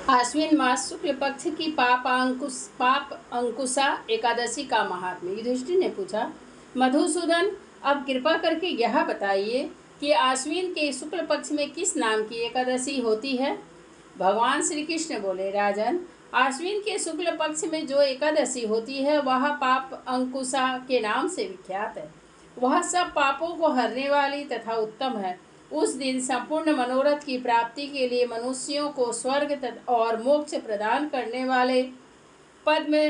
आश्विन मास शुक्ल पक्ष की पाप अंकुशा एकादशी का महात्म्य। युधिष्ठिर ने पूछा, मधुसूदन, अब कृपा करके यह बताइए कि आश्विन के शुक्ल पक्ष में किस नाम की एकादशी होती है। भगवान श्री कृष्ण बोले, राजन, आश्विन के शुक्ल पक्ष में जो एकादशी होती है वह पाप अंकुशा के नाम से विख्यात है। वह सब पापों को हरने वाली तथा उत्तम है। उस दिन संपूर्ण मनोरथ की प्राप्ति के लिए मनुष्यों को स्वर्ग और मोक्ष प्रदान करने वाले पद्म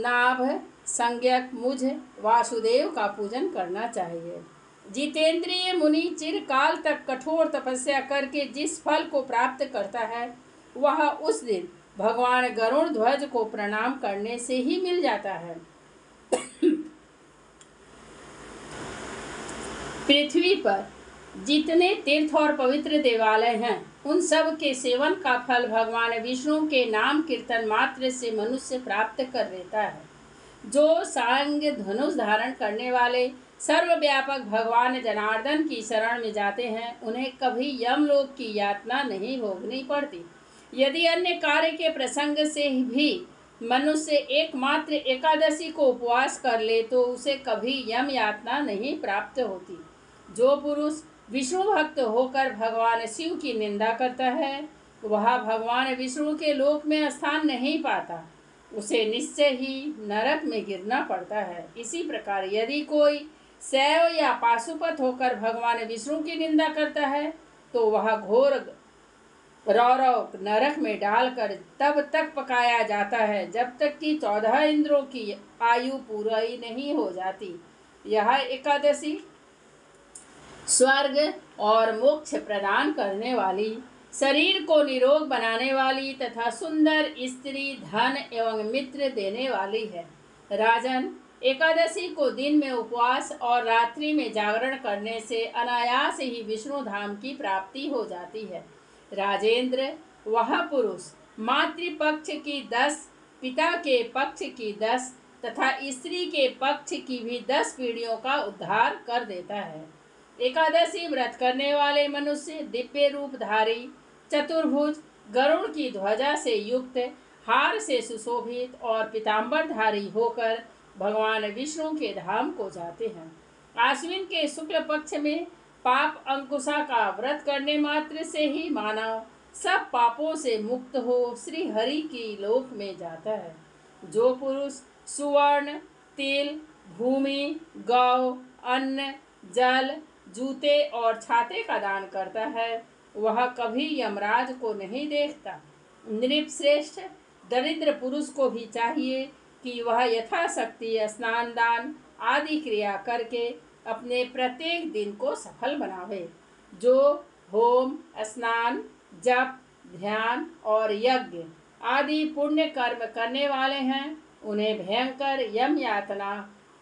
नाभ संज्ञक मुझ वासुदेव का पूजन करना चाहिए। जितेंद्रिय मुनि चिरकाल तक कठोर तपस्या करके जिस फल को प्राप्त करता है वह उस दिन भगवान गरुड़ ध्वज को प्रणाम करने से ही मिल जाता है। पृथ्वी पर जितने तीर्थ और पवित्र देवालय हैं उन सब के सेवन का फल भगवान विष्णु के नाम कीर्तन मात्र से मनुष्य प्राप्त कर लेता है। जो सांग धनुष धारण करने वाले सर्वव्यापक भगवान जनार्दन की शरण में जाते हैं उन्हें कभी यमलोक की यातना नहीं भोगनी पड़ती। यदि अन्य कार्य के प्रसंग से भी मनुष्य एकमात्र एकादशी को उपवास कर ले तो उसे कभी यम यातना नहीं प्राप्त होती। जो पुरुष विष्णु भक्त होकर भगवान शिव की निंदा करता है वह भगवान विष्णु के लोक में स्थान नहीं पाता, उसे निश्चय ही नरक में गिरना पड़ता है। इसी प्रकार यदि कोई शैव या पाशुपत होकर भगवान विष्णु की निंदा करता है तो वह घोर रौरव नरक में डालकर तब तक पकाया जाता है जब तक कि 14 इंद्रों की आयु पूरी नहीं हो जाती। यह एकादशी स्वर्ग और मोक्ष प्रदान करने वाली, शरीर को निरोग बनाने वाली तथा सुंदर स्त्री, धन एवं मित्र देने वाली है। राजन, एकादशी को दिन में उपवास और रात्रि में जागरण करने से अनायास ही विष्णु धाम की प्राप्ति हो जाती है। राजेंद्र, वह पुरुष मातृपक्ष की 10, पिता के पक्ष की 10 तथा स्त्री के पक्ष की भी 10 पीढ़ियों का उद्धार कर देता है। एकादशी व्रत करने वाले मनुष्य दिव्य रूपधारी, चतुर्भुज, गरुड़ की ध्वजा से युक्त, हार से सुशोभित और पीताम्बरधारी होकर भगवान विष्णु के धाम को जाते हैं। आश्विन के शुक्ल पक्ष में पाप अंकुशा का व्रत करने मात्र से ही मानव सब पापों से मुक्त हो श्री हरि की लोक में जाता है। जो पुरुष सुवर्ण, तिल, भूमि, गौ, अन्न, जल, जूते और छाते का दान करता है वह कभी यमराज को नहीं देखता। नृपश्रेष्ठ, दरिद्र पुरुष को भी चाहिए कि वह यथाशक्ति स्नान दान आदि क्रिया करके अपने प्रत्येक दिन को सफल बनावे। जो होम, स्नान, जप, ध्यान और यज्ञ आदि पुण्य कर्म करने वाले हैं उन्हें भयंकर यम यातना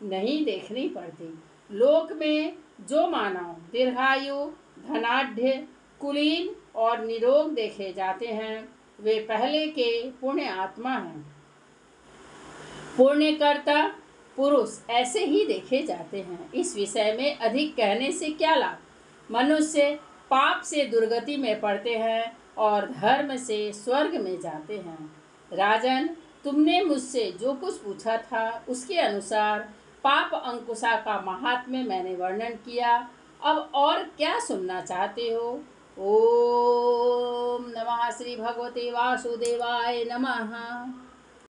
नहीं देखनी पड़ती। लोक में जो मानव दीर्घायु, धनाढ्य, कुलीन और निरोग देखे जाते हैं वे पहले के पुण्य आत्मा हैं। पुण्यकर्ता पुरुष ऐसे ही देखे जाते हैं। इस विषय में अधिक कहने से क्या लाभ। मनुष्य पाप से दुर्गति में पड़ते हैं और धर्म से स्वर्ग में जाते हैं। राजन, तुमने मुझसे जो कुछ पूछा था उसके अनुसार पाप अंकुशा का महात्म्य मैंने वर्णन किया। अब और क्या सुनना चाहते हो? ओम नमः श्री भगवते वासुदेवाय नमः।